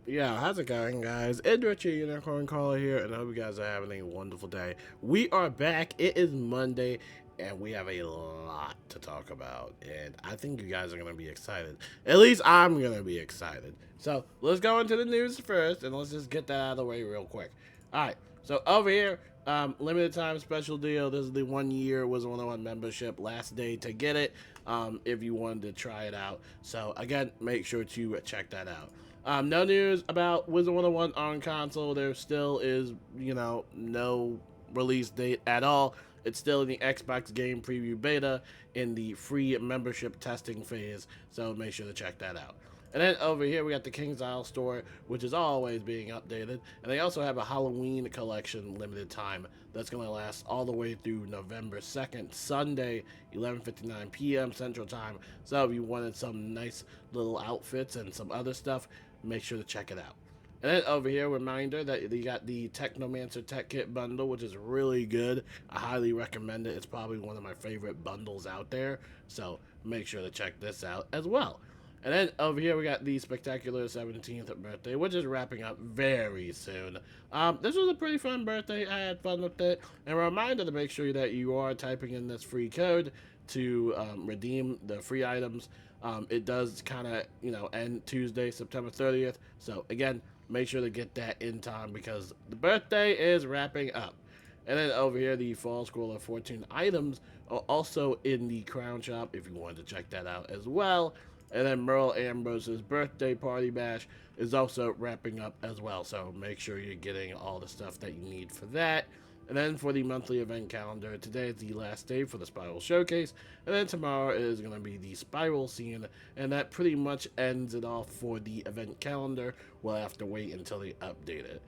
Yeah, how's it going, guys? It's Richard Unicorn Caller here, and I hope you guys are having a wonderful day. We are back. It is Monday, and we have a lot to talk about, and I think you guys are going to be excited. At least I'm going to be excited. So, let's go into the news first, and let's just get that out of the way real quick. Alright, so over here, limited time special deal. This is the 1 year Wizard101 membership. Last day to get it if you wanted to try it out. So, again, make sure to check that out. No news about Wizard101 on console. There still is, no release date at all. It's still in the Xbox game preview beta in the free membership testing phase, so make sure to check that out. And then over here we got the King's Isle store, which is always being updated. And they also have a Halloween collection limited time that's going to last all the way through November 2nd, Sunday, 11:59 p.m. Central Time. So if you wanted some nice little outfits and some other stuff, make sure to check it out. And then over here, reminder that you got the Technomancer Tech Kit bundle, which is really good. I highly recommend it. It's probably one of my favorite bundles out there. So make sure to check this out as well. And then over here, we got the Spectacular 17th birthday, which is wrapping up very soon. This was a pretty fun birthday. I had fun with it. And a reminder to make sure that you are typing in this free code to redeem the free items. It does kind of, end Tuesday, September 30th. So, again, make sure to get that in time because the birthday is wrapping up. And then over here, the Fall Scroll of 14 items are also in the Crown Shop if you wanted to check that out as well. And then Merle Ambrose's birthday party bash is also wrapping up as well. So make sure you're getting all the stuff that you need for that. And then for the monthly event calendar, today is the last day for the Spiral Showcase. And then tomorrow is going to be the Spiral Scene. And that pretty much ends it off for the event calendar. We'll have to wait until they update it.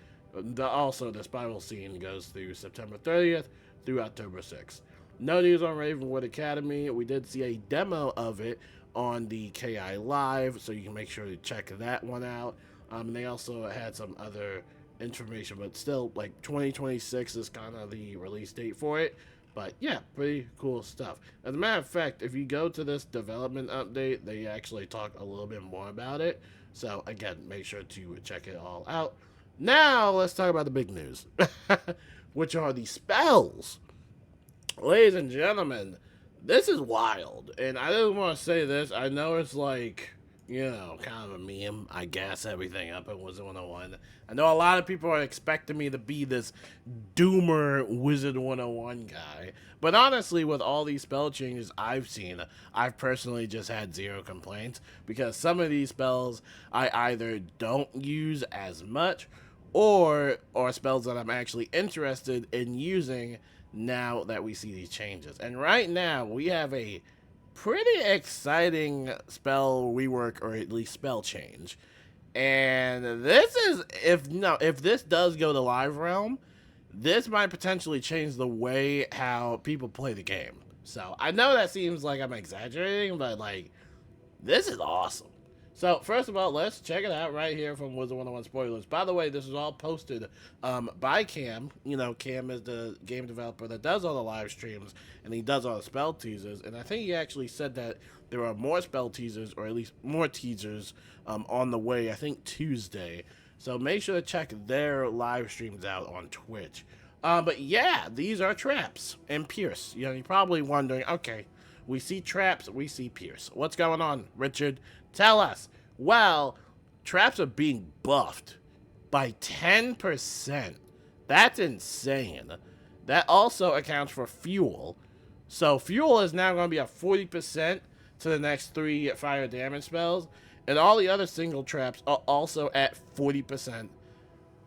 Also, the Spiral Scene goes through September 30th through October 6th. No news on Ravenwood Academy. We did see a demo of it on the KI Live, so you can make sure to check that one out. And they also had some other information, but still, like 2026 is kind of the release date for it. But yeah, pretty cool stuff. As a matter of fact, if you go to this development update, they actually talk a little bit more about it. So again, make sure to check it all out. Now let's talk about the big news, which are the spells. Ladies and gentlemen, this is wild. And I didn't want to say this. I know it's like, kind of a meme, I guess, everything up in Wizard101. I know a lot of people are expecting me to be this doomer Wizard101 guy. But honestly, with all these spell changes I've seen, I've personally just had zero complaints. Because some of these spells I either don't use as much, or spells that I'm actually interested in using now that we see these changes. And right now, we have a pretty exciting spell rework, or at least spell change. And this is, if this does go to Live Realm, this might potentially change the way how people play the game. So, I know that seems like I'm exaggerating, but, this is awesome. So, first of all, let's check it out right here from Wizard101 Spoilers. By the way, this is all posted by Cam. Cam is the game developer that does all the live streams, and he does all the spell teasers. And I think he actually said that there are more spell teasers, or at least more teasers, on the way, I think Tuesday. So, make sure to check their live streams out on Twitch. But yeah, these are traps and Pierce. You're probably wondering, okay, we see traps, we see Pierce. What's going on, Richard? Tell us. Well, traps are being buffed by 10%. That's insane. That also accounts for fuel. So fuel is now going to be at 40% to the next 3 fire damage spells. And all the other single traps are also at 40%.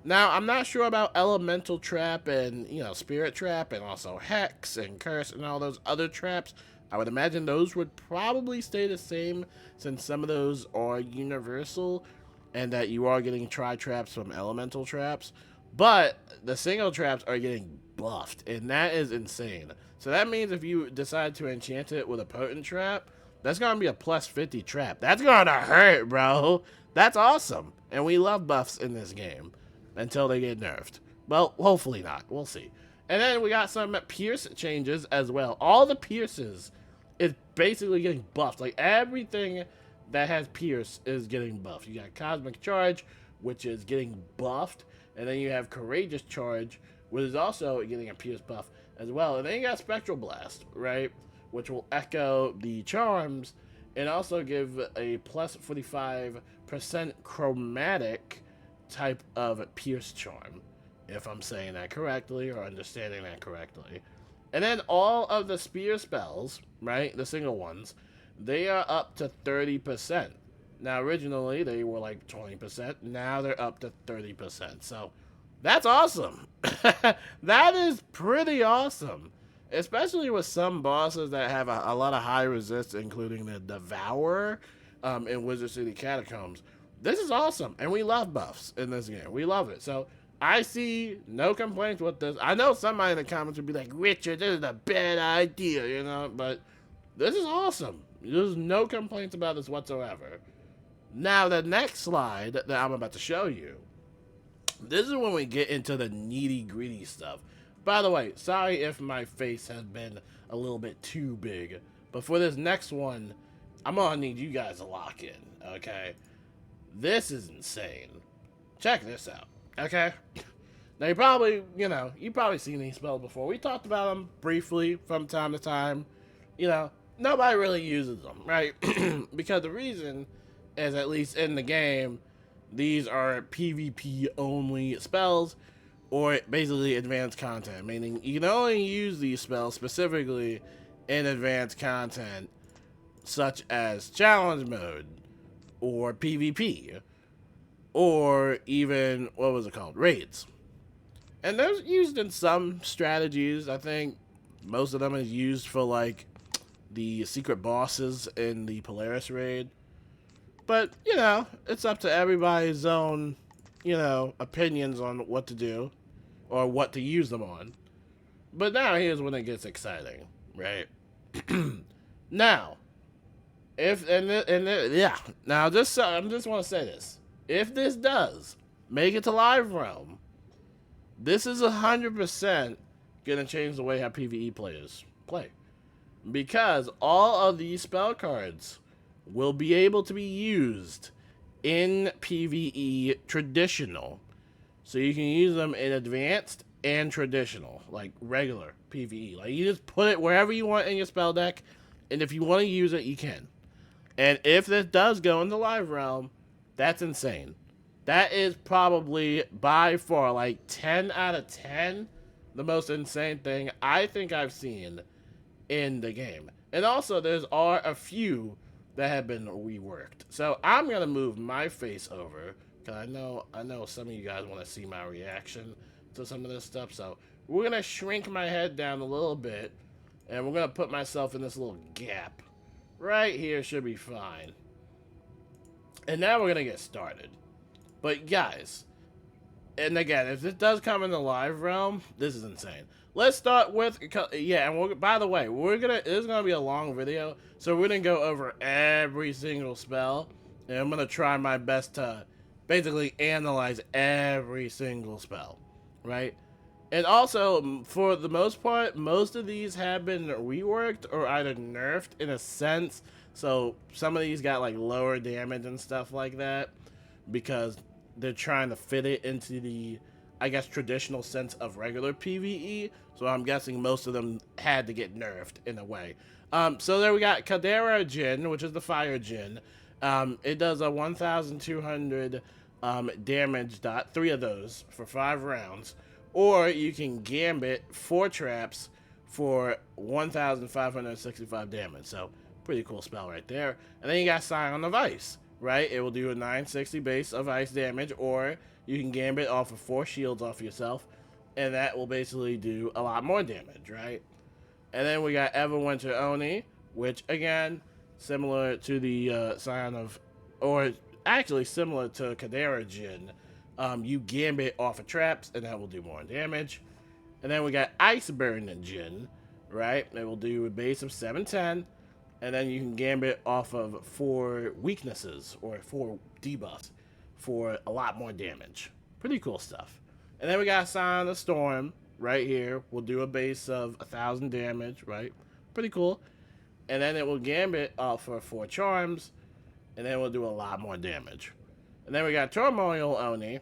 Now, I'm not sure about Elemental Trap and, Spirit Trap and also Hex and Curse and all those other traps. I would imagine those would probably stay the same since some of those are universal and that you are getting tri-traps from elemental traps. But the single traps are getting buffed, and that is insane. So that means if you decide to enchant it with a potent trap, that's going to be a plus 50 trap. That's going to hurt, bro. That's awesome. And we love buffs in this game until they get nerfed. Well, hopefully not. We'll see. And then we got some Pierce changes as well. All the Pierces is basically getting buffed. Like, everything that has Pierce is getting buffed. You got Cosmic Charge, which is getting buffed. And then you have Courageous Charge, which is also getting a Pierce buff as well. And then you got Spectral Blast, right? Which will echo the charms and also give a plus 45% chromatic type of Pierce charm, if I'm saying that correctly or understanding that correctly. And then all of the spear spells, right, the single ones, they are up to 30%. Now, originally, they were like 20%. Now they're up to 30%. So, that's awesome. That is pretty awesome. Especially with some bosses that have a lot of high resist, including the Devourer in Wizard City Catacombs. This is awesome. And we love buffs in this game. We love it. So, I see no complaints with this. I know somebody in the comments would be like, Richard, this is a bad idea, you know? But this is awesome. There's no complaints about this whatsoever. Now, the next slide that I'm about to show you, this is when we get into the nitty-gritty stuff. By the way, sorry if my face has been a little bit too big, but for this next one, I'm gonna need you guys to lock in, okay? This is insane. Check this out, okay? Now, you probably, you've probably seen these spells before. We talked about them briefly from time to time. Nobody really uses them, right? Because the reason is, at least in the game, these are PvP only spells, or basically advanced content, meaning you can only use these spells specifically in advanced content, such as challenge mode, or PvP, or even, what was it called, raids. And they're used in some strategies. I think most of them is used for, like, the secret bosses in the Polaris raid. But, it's up to everybody's own, opinions on what to do or what to use them on. But now here's when it gets exciting, right? Now, now just I just want to say this. If this does make it to Live Realm, this is 100% gonna change the way how PvE players play. Because all of these spell cards will be able to be used in PvE traditional. So you can use them in advanced and traditional, like regular PvE. Like, you just put it wherever you want in your spell deck, and if you want to use it, you can. And if this does go into Live Realm, that's insane. That is probably by far, like, 10 out of 10, the most insane thing I think I've seen in the game. And also, there's are a few that have been reworked. So I'm gonna move my face over, because I know some of you guys want to see my reaction to some of this stuff. So we're gonna shrink my head down a little bit, and we're gonna put myself in this little gap. Right here should be fine. And now we're gonna get started. But guys, and again, if this does come in the Live Realm, this is insane. Let's start with, and by the way, this is gonna be a long video, so we're gonna go over every single spell, and I'm gonna try my best to basically analyze every single spell, right? And also, for the most part, most of these have been reworked or either nerfed in a sense. So some of these got like lower damage and stuff like that, because they're trying to fit it into the, I guess, traditional sense of regular PvE. So I'm guessing most of them had to get nerfed in a way. So there we got Kadera Jin, which is the Fire Jin. It does a 1,200 damage dot, 3 of those for 5 rounds. Or you can Gambit 4 traps for 1,565 damage. So pretty cool spell right there. And then you got Scion of Ice, right? It will do a 960 base of ice damage, or you can Gambit off of 4 shields off yourself, and that will basically do a lot more damage, right? And then we got Everwinter Oni, which, again, similar to the Scion of, or actually similar to Kadera Jin. You Gambit off of traps, and that will do more damage. And then we got Iceburn Jin, right? It will do a base of 710, and then you can Gambit off of 4 weaknesses, or 4 debuffs, for a lot more damage. Pretty cool stuff. And then we got Scion of the Storm, right here. We'll do a base of 1,000 damage, right? Pretty cool. And then it will Gambit off for 4 charms, and then we'll do a lot more damage. And then we got Turmoil Oni,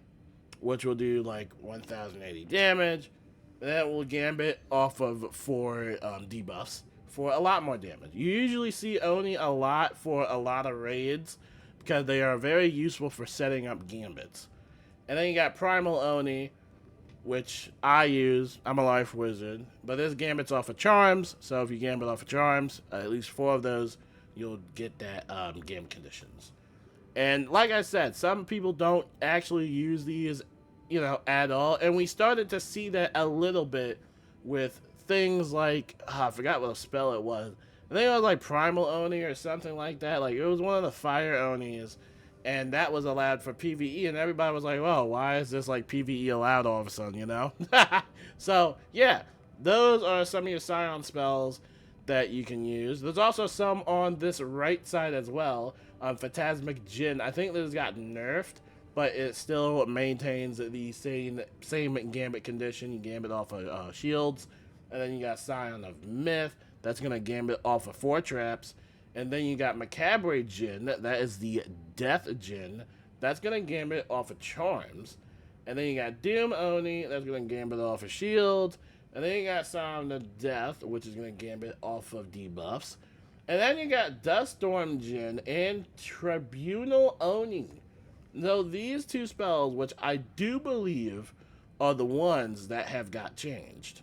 which will do like 1080 damage. And that will gambit off of 4 debuffs for a lot more damage. You usually see Oni a lot for a lot of raids because they are very useful for setting up gambits. And then you got Primal Oni, which I use. I'm a life wizard, but this gambit's off of charms. So if you gambit off of charms, at least 4 of those, you'll get that gambit conditions. And like I said, some people don't actually use these, at all. And we started to see that a little bit with things like, I forgot what spell it was. I think it was like Primal Oni or something like that. Like, it was one of the Fire Onis. And that was allowed for PvE. And everybody was like, well, why is this like PvE allowed all of a sudden, So, yeah, those are some of your Scion spells that you can use. There's also some on this right side as well. Phantasmic Djinn. I think this got nerfed, but it still maintains the same gambit condition. You gambit off of shields. And then you got Scion of Myth. That's going to gambit off of 4 traps. And then you got Macabre Djinn. That is the Death Djinn. That's going to gambit off of charms. And then you got Doom Oni. That's going to gambit off of shields. And then you got Scion of Death, which is going to gambit off of debuffs. And then you got Duststorm Djinn and Tribunal Oni. So these 2 spells, which I do believe are the ones that have got changed.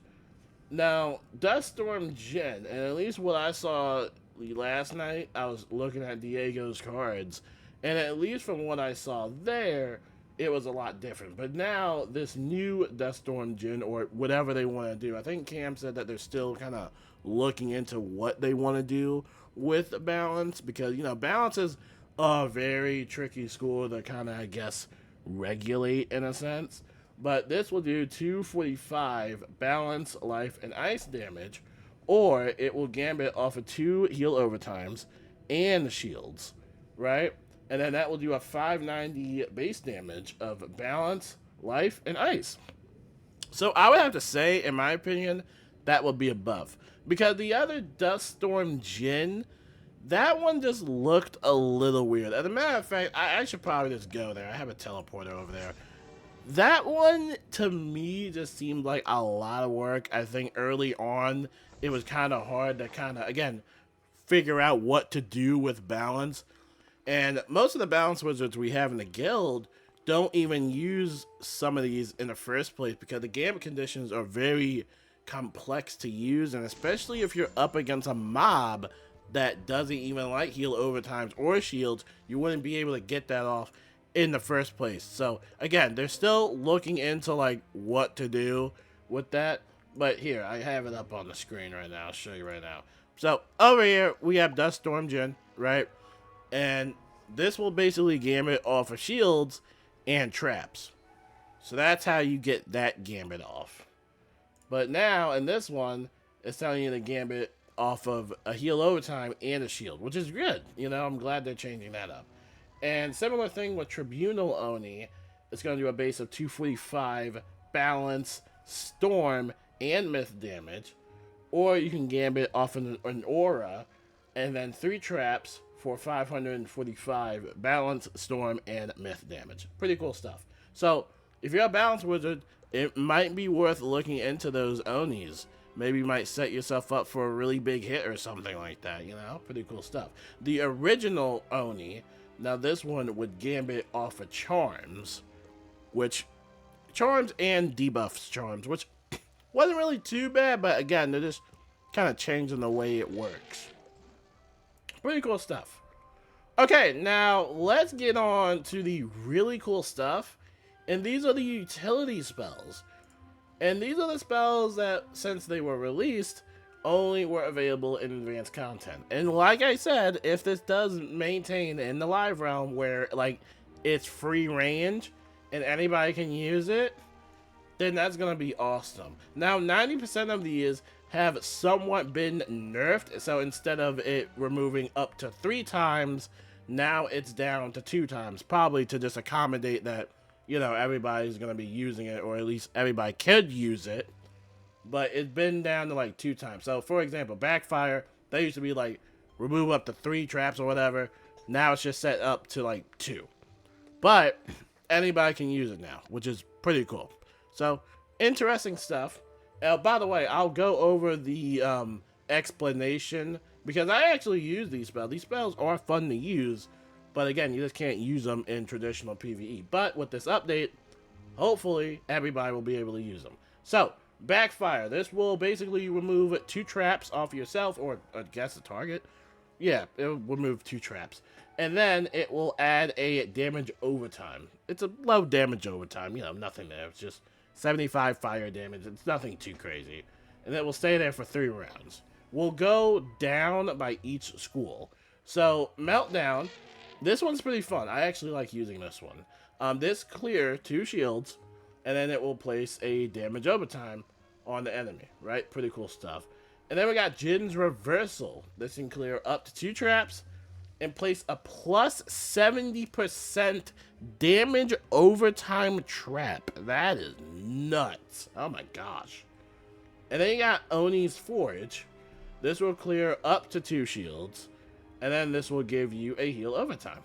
Now, Duststorm Djinn, and at least what I saw last night, I was looking at Diego's cards, and at least from what I saw there, it was a lot different. But now, this new Duststorm Djinn, or whatever they want to do, I think Cam said that they're still kind of looking into what they want to do with balance, because, balance is a very tricky school to kind of, I guess, regulate in a sense. But this will do 245 balance, life, and ice damage, or it will gambit off of 2 heal overtimes and shields, right? And then that will do a 590 base damage of balance, life, and ice. So I would have to say, in my opinion, that would be a buff. Because the other Duststorm Djinn, that one just looked a little weird. As a matter of fact, I should probably just go there. I have a teleporter over there. That one, to me, just seemed like a lot of work. I think early on, it was kind of hard to again, figure out what to do with balance. And most of the balance wizards we have in the guild don't even use some of these in the first place because the gambit conditions are very complex to use. And especially if you're up against a mob that doesn't even like heal overtimes or shields, you wouldn't be able to get that off in the first place. So again, they're still looking into like what to do with that. But here, I have it up on the screen right now. I'll show you right now. So over here, we have Duststorm Djinn, right? And this will basically gambit off of shields and traps. So that's how you get that gambit off. But now, in this one, it's telling you to gambit off of a heal overtime and a shield, which is good. I'm glad they're changing that up. And similar thing with Tribunal Oni. It's going to do a base of 245 balance, storm, and myth damage. Or you can gambit off an aura, and then 3 traps for 545 balance, storm, and myth damage. Pretty cool stuff. So, if you're a balance wizard, it might be worth looking into those Onis. Maybe you might set yourself up for a really big hit or something like that, Pretty cool stuff. The original Oni, now this one would gambit off of charms, which, charms and debuffs charms, which wasn't really too bad, but again, they're just kind of changing the way it works. Pretty cool stuff. Okay, now let's get on to the really cool stuff. And these are the utility spells. And these are the spells that, since they were released, only were available in advanced content. And like I said, if this does maintain in the live realm where, like, it's free range and anybody can use it, then that's going to be awesome. Now, 90% of these have somewhat been nerfed. So instead of it removing up to 3 times, now it's down to 2 times. Probably to just accommodate that, everybody's going to be using it, or at least everybody could use it. But it's been down to like 2 times. So for example, Backfire, they used to be like remove up to 3 traps or whatever. Now it's just set up to like 2. but anybody can use it now, which is pretty cool. So, interesting stuff. By the way, I'll go over the explanation because I actually use these spells. These spells are fun to use, but again, you just can't use them in traditional PvE. But with this update, hopefully everybody will be able to use them. So, Backfire. This will basically remove 2 traps off yourself, or I guess the target. Yeah, it will remove 2 traps. And then it will add a damage overtime. It's a low damage overtime, you know, nothing there. It's just 75 fire damage. It's nothing too crazy. And it will stay there for 3 rounds. We'll go down by each school. So, Meltdown. This one's pretty fun. I actually like using this one. This clear 2 shields, and then it will place a damage overtime on the enemy, right? Pretty cool stuff. And then we got Jin's Reversal. This can clear up to 2 traps and place a plus 70% damage overtime trap. That is nuts. Oh my gosh. And then you got Oni's Forge. This will clear up to 2 shields, and then this will give you a heal overtime.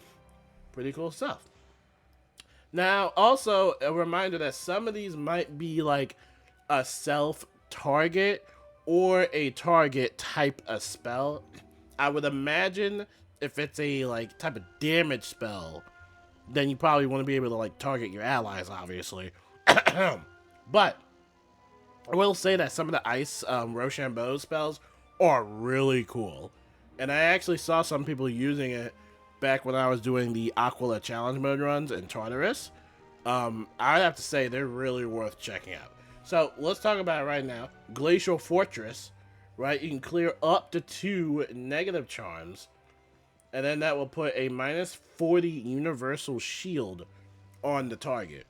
Pretty cool stuff. Now, also, a reminder that some of these might be like a self-target or a target type of spell. I would imagine if it's a like type of damage spell, then you probably want to be able to like target your allies, obviously. But I will say that some of the ice Rochambeau spells are really cool. And I actually saw some people using it back when I was doing the Aquila Challenge Mode runs in Tartarus. I have to say, they're really worth checking out. So, let's talk about it right now. Glacial Fortress, right? You can clear up to 2 negative charms. And then that will put a minus 40 universal shield on the target.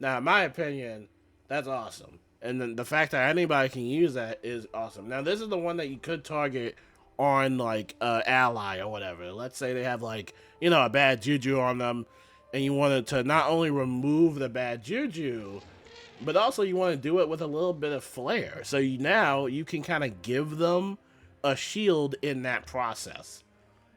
Now, in my opinion, that's awesome. And then the fact that anybody can use that is awesome. Now, this is the one that you could target on, like, ally or whatever. Let's say they have, like, you know, a bad juju on them, and you wanted to not only remove the bad juju, but also you want to do it with a little bit of flair. So now you can kind of give them a shield in that process.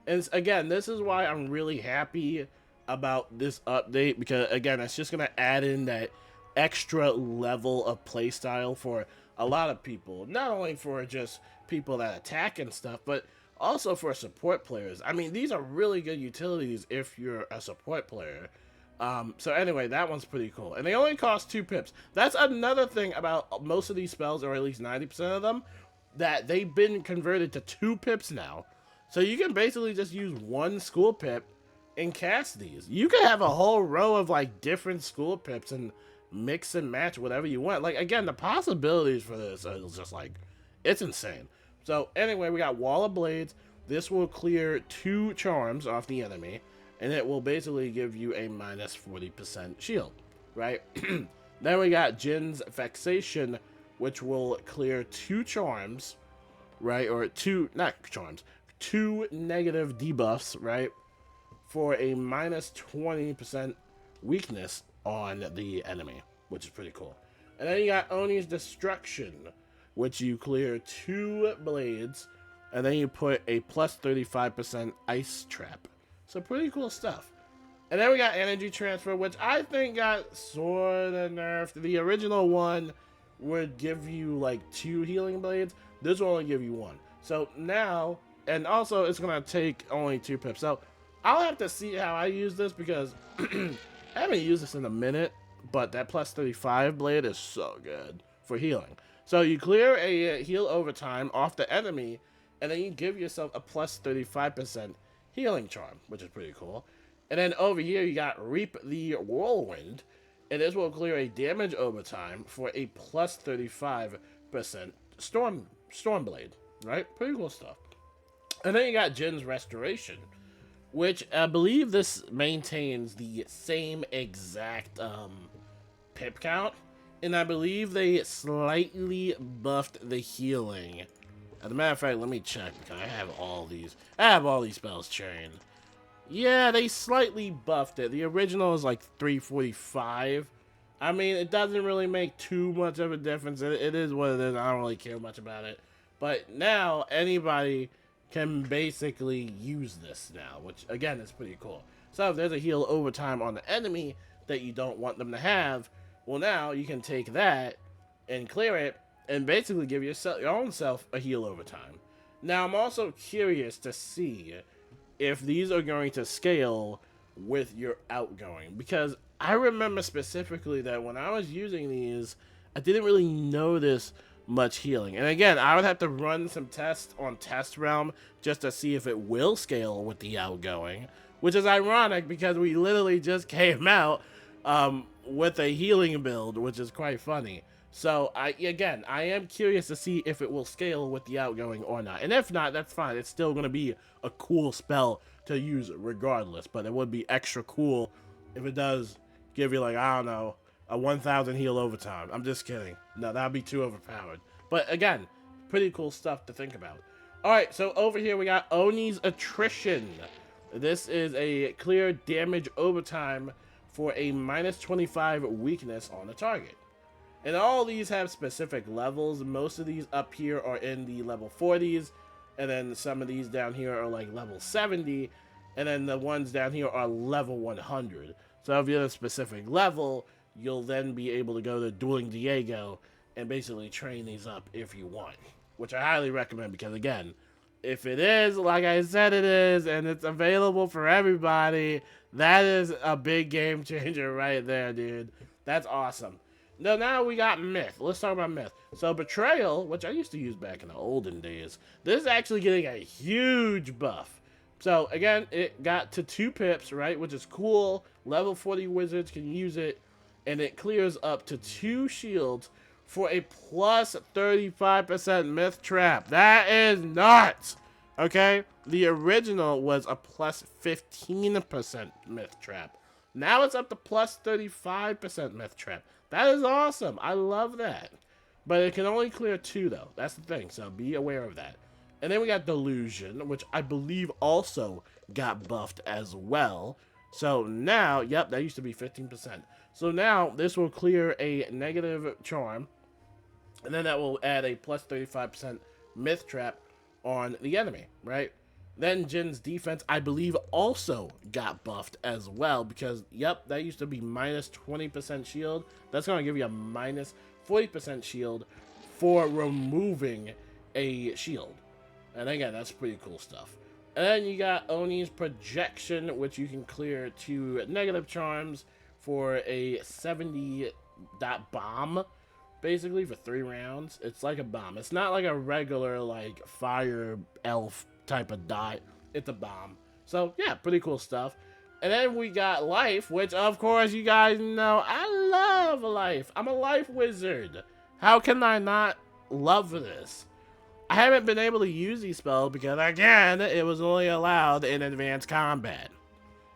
And again, this is why I'm really happy about this update, because again, it's just going to add in that extra level of playstyle for a lot of people. Not only for just people that attack and stuff, but also for support players. I mean, these are really good utilities if you're a support player. So anyway, that one's pretty cool. And they only cost 2 pips. That's another thing about most of these spells, or at least 90% of them, that they've been converted to 2 pips now. So you can basically just use 1 school pip and cast these. You can have a whole row of like different school pips and mix and match whatever you want. Like, again, the possibilities for this are just like, it's insane. So anyway, we got Wall of Blades. This will clear 2 charms off the enemy, and it will basically give you a minus 40% shield, right? Then we got Jin's Vexation, which will clear 2 charms, right? Or 2, not charms, 2 negative debuffs, right? For a minus 20% weakness on the enemy, which is pretty cool. And then you got Oni's Destruction, which you clear 2 blades, and then you put a plus 35% ice trap. So pretty cool stuff. And then we got Energy Transfer, which I think got sort of nerfed. The original one would give you like 2 healing blades. This will only give you 1. So now, and also it's going to take only 2 pips. So I'll have to see how I use this, because I haven't used this in a minute, but that plus 35 blade is so good for healing. So you clear a heal overtime off the enemy, and then you give yourself a plus 35% healing charm, which is pretty cool. And then over here you got Reap the Whirlwind, and this will clear a damage overtime for a plus 35% storm blade, right? Pretty cool stuff. And then you got Jin's Restoration, which I believe this maintains the same exact pip count, and I believe they slightly buffed the healing. As a matter of fact, let me check, because I have all these spells chained. Yeah, they slightly buffed it. The original is like 345. I mean, it doesn't really make too much of a difference. It is what it is. I don't really care much about it. But now, anybody can basically use this now, which, again, is pretty cool. So if there's a heal overtime on the enemy that you don't want them to have, well, now you can take that and clear it and basically give your own self a heal overtime. Now, I'm also curious to see if these are going to scale with your outgoing, because I remember specifically that when I was using these, I didn't really notice much healing. And again, I would have to run some tests on Test Realm just to see if it will scale with the outgoing, which is ironic because we literally just came out with a healing build, which is quite funny. So I am curious to see if it will scale with the outgoing or not. And if not, that's fine. It's still going to be a cool spell to use regardless, but it would be extra cool if it does give you, like, I don't know, a 1,000 heal overtime. I'm just kidding. No, that'd be too overpowered. But again, pretty cool stuff to think about. Alright, so over here we got Oni's Attrition. This is a clear damage overtime for a minus 25 weakness on the target. And all these have specific levels. Most of these up here are in the level 40s, and then some of these down here are like level 70, and then the ones down here are level 100. So if you're at a specific level, you'll then be able to go to Dueling Diego and basically train these up if you want, which I highly recommend, because again, if it is like I said it is, and it's available for everybody, that is a big game changer right there, dude. That's awesome. Now we got Myth. Let's talk about Myth. So Betrayal, which I used to use back in the olden days, this is actually getting a huge buff. So again, it got to 2 pips, right, which is cool. Level 40 wizards can use it, and it clears up to 2 shields for a plus 35% myth trap. That is nuts! Okay? The original was a plus 15% myth trap. Now it's up to plus 35% myth trap. That is awesome. I love that. But it can only clear 2, though. That's the thing, so be aware of that. And then we got Delusion, which I believe also got buffed as well. So now, yep, that used to be 15%. So now this will clear a negative charm, and then that will add a plus 35% myth trap on the enemy, right? Then Jin's defense, I believe, also got buffed as well, because, yep, that used to be minus 20% shield. That's going to give you a minus 40% shield for removing a shield. And again, that's pretty cool stuff. And then you got Oni's Projection, which you can clear 2 negative charms for a 70 dot bomb, basically, for 3 rounds. It's like a bomb. It's not like a regular, like, fire elf type of dot. It's a bomb. So, yeah, pretty cool stuff. And then we got Life, which, of course, you guys know I love Life. I'm a Life wizard. How can I not love this? I haven't been able to use these spells because, again, it was only allowed in advanced combat.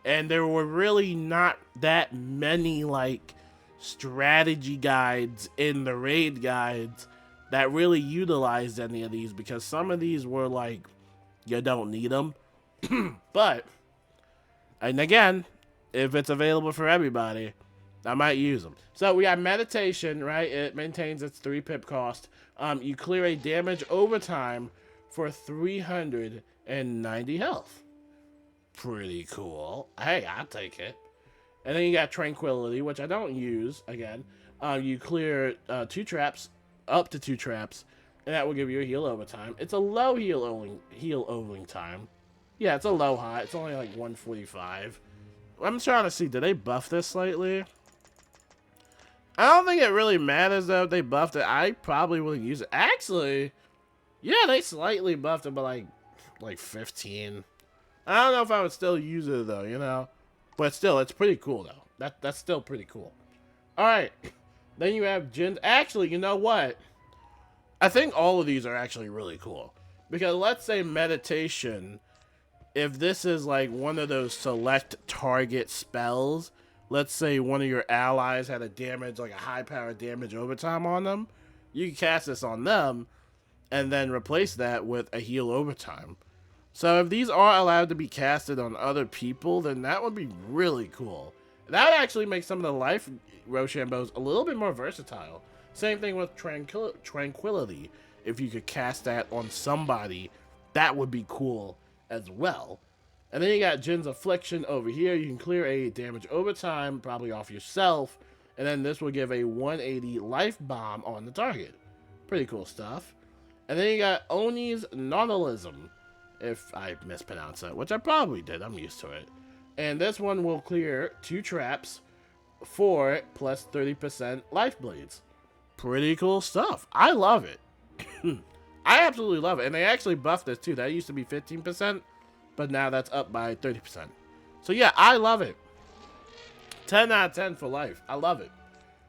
And there were really not that many, like, strategy guides in the raid guides that really utilized any of these, because some of these were like, you don't need them. But, and again, if it's available for everybody, I might use them. So we got Meditation, right? It maintains its 3 pip cost. You clear a damage overtime for 390 health. Pretty cool. Hey, I'll take it. And then you got Tranquility, which I don't use, again. You clear 2 traps, up to 2 traps, and that will give you a heal overtime. It's a low heal overing time. Yeah, it's a low high. It's only like 145. I'm trying to see, did they buff this slightly? I don't think it really matters, though, if they buffed it. I probably wouldn't use it. Actually, yeah, they slightly buffed it by like 15. I don't know if I would still use it, though, you know? But still, it's pretty cool, though. That's still pretty cool. Alright. Then you have Jin. Actually, you know what? I think all of these are actually really cool. Because let's say Meditation, if this is like one of those select target spells, let's say one of your allies had a damage, like a high power damage overtime on them, you can cast this on them and then replace that with a heal overtime. So if these are allowed to be casted on other people, then that would be really cool. That would actually make some of the Life Rochambeaus a little bit more versatile. Same thing with Tranquility. If you could cast that on somebody, that would be cool as well. And then you got Jin's Affliction over here. You can clear a damage over time, probably off yourself. And then this will give a 180 life bomb on the target. Pretty cool stuff. And then you got Oni's Nautilism, if I mispronounce it, which I probably did. I'm used to it. And this one will clear 2 traps for plus 30% life bleeds. Pretty cool stuff. I love it. I absolutely love it. And they actually buffed this too. That used to be 15%, but now that's up by 30%. So yeah, I love it. 10 out of 10 for life. I love it.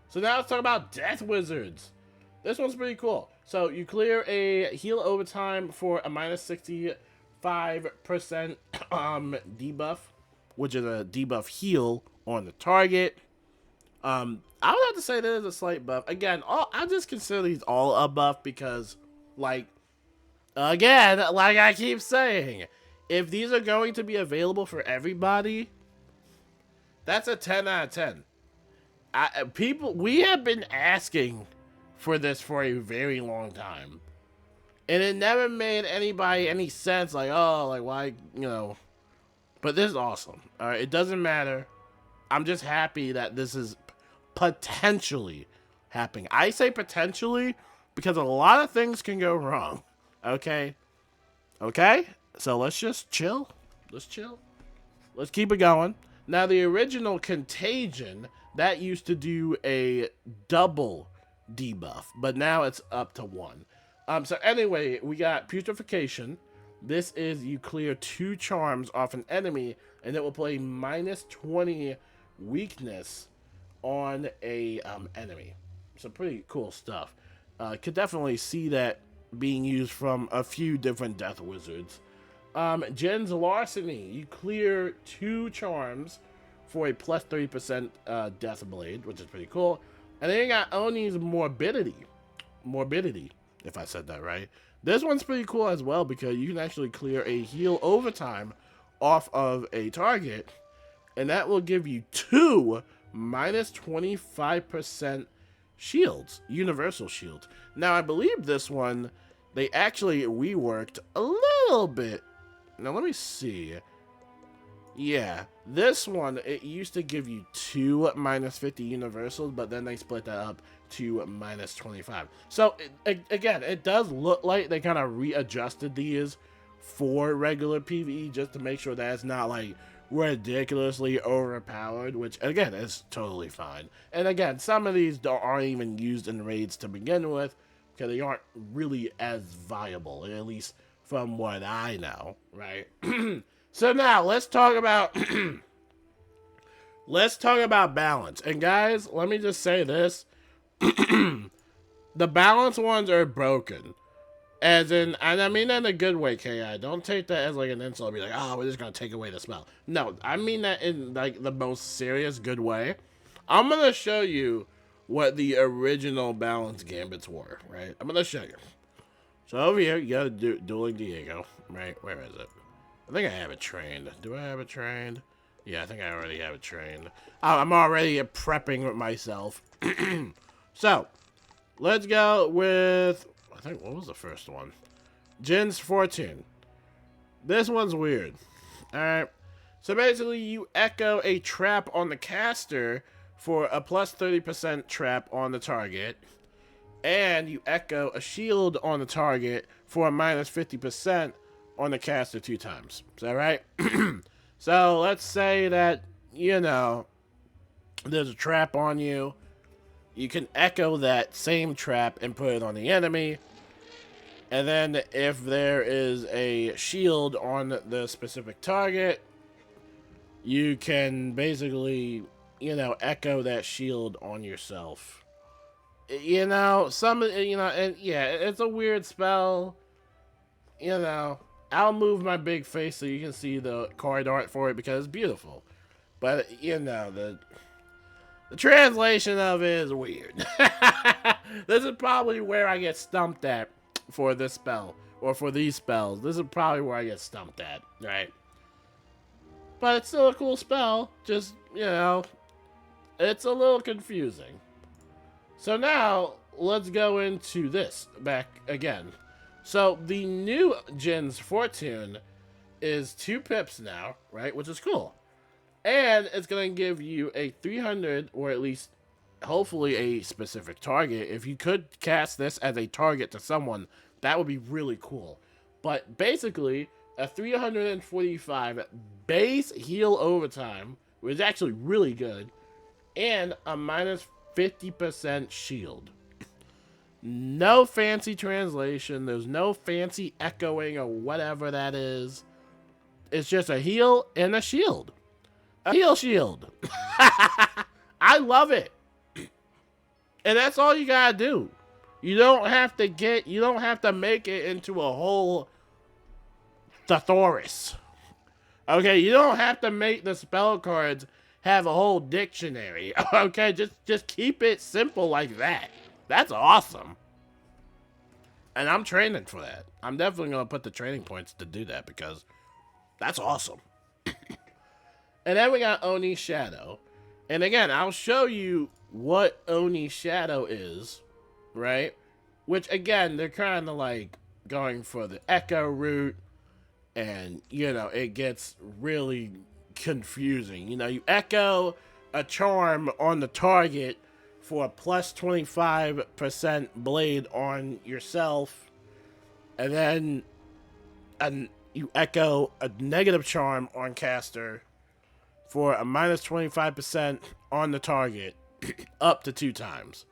So now let's talk about Death Wizards. This one's pretty cool. So you clear a heal overtime for a minus 65% debuff, which is a debuff heal on the target. I would have to say there is a slight buff. Again, I just consider these all a buff because, like, again, like I keep saying, if these are going to be available for everybody, that's a 10 out of 10. We have been asking for this for a very long time, and it never made anybody any sense. Like, oh, like why, you know? But this is awesome. All right, it doesn't matter. I'm just happy that this is potentially happening. I say potentially because a lot of things can go wrong. Okay, so let's just chill. Let's chill. Let's keep it going. Now, the original Contagion, that used to do a double debuff, but now it's up to 1. So anyway, we got Putrefaction. This is you clear 2 charms off an enemy, and it will play minus 20 weakness on a enemy. So pretty cool stuff. Could definitely see that being used from a few different Death Wizards. Jin's Larceny. You clear 2 charms for a plus 30% Death Blade, which is pretty cool. And then you got Oni's Morbidity. Morbidity, if I said that right. This one's pretty cool as well because you can actually clear a heal overtime off of a target, and that will give you 2 minus 25% shields, universal shields. Now, I believe this one, they actually reworked a little bit. Now, let me see. Yeah, this one, it used to give you 2 minus 50 universals, but then they split that up to minus 25. So, again, it does look like they kind of readjusted these for regular PvE just to make sure that it's not, like, ridiculously overpowered, which, again, is totally fine. And, again, some of these aren't even used in raids to begin with because they aren't really as viable, at least from what I know, right? So now let's talk about balance. And guys, let me just say this. The balance ones are broken. As in, and I mean that in a good way, KI. Don't take that as like an insult. Be like, oh, we're just gonna take away the spell. No, I mean that in like the most serious good way. I'm gonna show you what the original balance gambits were, right? I'm gonna show you. So over here, you got Dueling Diego, right? Where is it? I think I have it trained. Do I have it trained? Yeah, I think I already have it trained. I'm already prepping myself. So, let's go with, I think, what was the first one? Jin's Fortune. This one's weird. Alright. So basically, you echo a trap on the caster for a plus 30% trap on the target. And you echo a shield on the target for a minus 50% on the caster 2 times. Is that right? So let's say that, you know, there's a trap on you. You can echo that same trap and put it on the enemy. And then if there is a shield on the specific target, you can basically, you know, echo that shield on yourself. You know, and yeah, it's a weird spell. You know, I'll move my big face so you can see the card art for it because it's beautiful. But, you know, the translation of it is weird. This is probably where I get stumped at for this spell, or for these spells. This is probably where I get stumped at, right? But it's still a cool spell, just, you know, it's a little confusing. So now, let's go into this back again. So, the new Jin's Fortune is 2 pips now, right? Which is cool. And it's going to give you a 300, or at least hopefully a specific target. If you could cast this as a target to someone, that would be really cool. But basically, a 345 base heal overtime, which is actually really good, and a minus 50% shield. No fancy translation. There's no fancy echoing or whatever that is. It's just a heal and a shield. A heal shield. I love it. And that's all you gotta do. You don't have to make it into a whole thesaurus. Okay, you don't have to make the spell cards have a whole dictionary. Okay, just keep it simple like that. That's awesome. And I'm training for that. I'm definitely gonna put the training points to do that because that's awesome. And then we got Oni Shadow. And again, I'll show you what Oni Shadow is, right? Which, again, they're kind of like going for the Echo route. And, you know, it gets really confusing. You know, you Echo a charm on the target for a plus 25% blade on yourself. And then you Echo a negative charm on caster for a minus 25% on the target up to 2 times.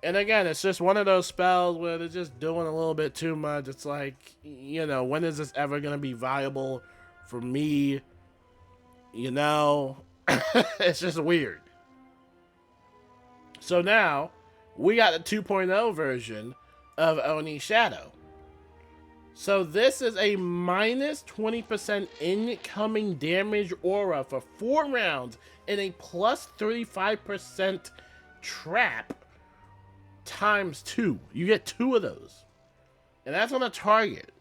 And again, it's just one of those spells where they're just doing a little bit too much. It's like, you know, when is this ever going to be viable for me? You know, it's just weird. So now, we got the 2.0 version of Oni Shadow. So this is a minus 20% incoming damage aura for 4 rounds and a plus 35% trap times 2. You get 2 of those. And that's on a target.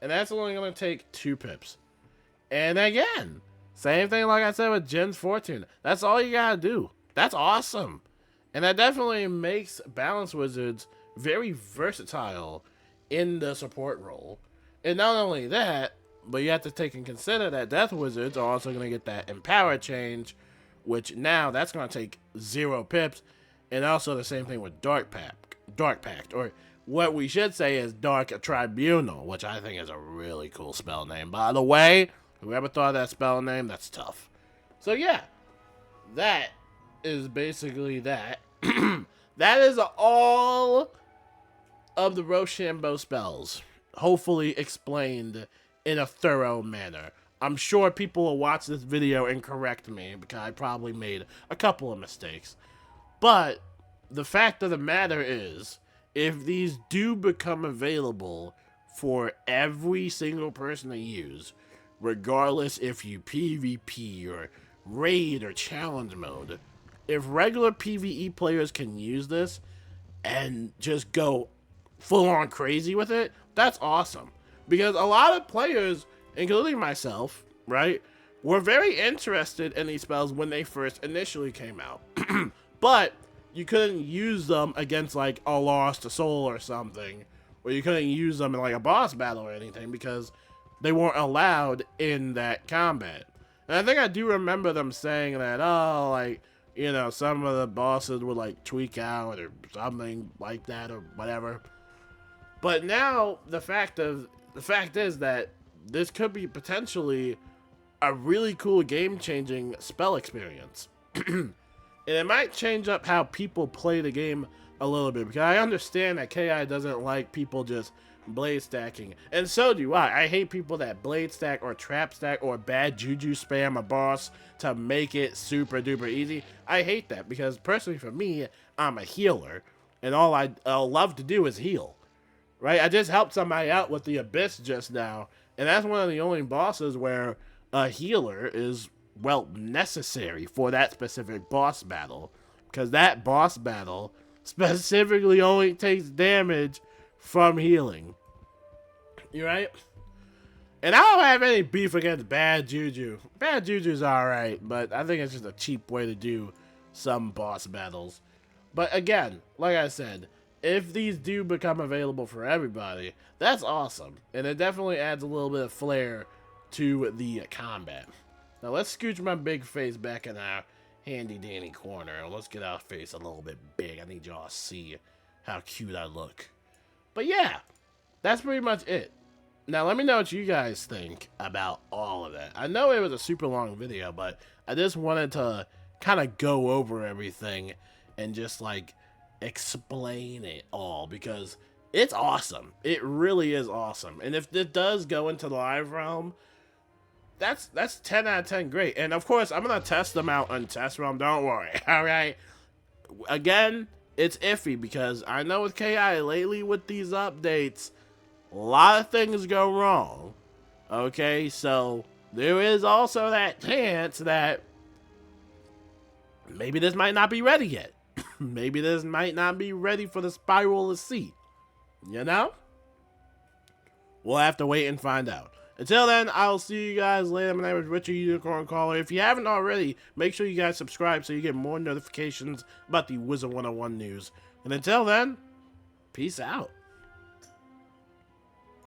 And that's only going to take 2 pips. And again, same thing like I said with Jin's Fortune. That's all you got to do. That's awesome. And that definitely makes Balance Wizards very versatile in the support role. And not only that, but you have to take and consider that Death Wizards are also going to get that Empower change, which now that's going to take 0 pips. And also the same thing with Dark Pact, or what we should say is Dark Tribunal, which I think is a really cool spell name. By the way, whoever thought of that spell name, that's tough. So yeah, that is basically that. That is all of the Rochambeau spells, hopefully explained in a thorough manner. I'm sure people will watch this video and correct me because I probably made a couple of mistakes. But the fact of the matter is, if these do become available for every single person to use, regardless if you PvP or raid or challenge mode, if regular PvE players can use this and just go full on crazy with it, that's awesome. Because a lot of players, including myself, right, were very interested in these spells when they first initially came out. But you couldn't use them against like a Lost Soul or something, or you couldn't use them in like a boss battle or anything because they weren't allowed in that combat. And I think I do remember them saying that, oh, like, you know, some of the bosses would like tweak out or something like that or whatever. But now the fact is that this could be potentially a really cool game-changing spell experience. And it might change up how people play the game a little bit, because I understand that KI doesn't like people just blade stacking, and so do I. I hate people that blade stack or trap stack or bad juju spam a boss to make it super duper easy. I hate that, because personally for me, I'm a healer, and all I'll love to do is heal, right? I just helped somebody out with the Abyss just now, and that's one of the only bosses where a healer is, well, necessary for that specific boss battle, because that boss battle specifically only takes damage from healing. You right? And I don't have any beef against bad juju. Bad juju's alright, but I think it's just a cheap way to do some boss battles. But again, like I said, if these do become available for everybody, that's awesome. And it definitely adds a little bit of flair to the combat. Now let's scooch my big face back in our handy dandy corner, and let's get our face a little bit big. I need y'all to see how cute I look. But yeah, that's pretty much it. Now let me know what you guys think about all of that. I know it was a super long video, but I just wanted to kind of go over everything and just like explain it all, because it's awesome. It really is awesome. And if it does go into the live realm, that's 10 out of 10 great. And of course, I'm gonna test them out on test realm, don't worry. All right, again, it's iffy because I know with KI lately with these updates, a lot of things go wrong. Okay, so there is also that chance that maybe this might not be ready yet. Maybe this might not be ready for the spiral to see. You know? We'll have to wait and find out. Until then, I'll see you guys later. My name is Richard Unicorn Caller. If you haven't already, make sure you guys subscribe so you get more notifications about the Wizard101 news. And until then, peace out.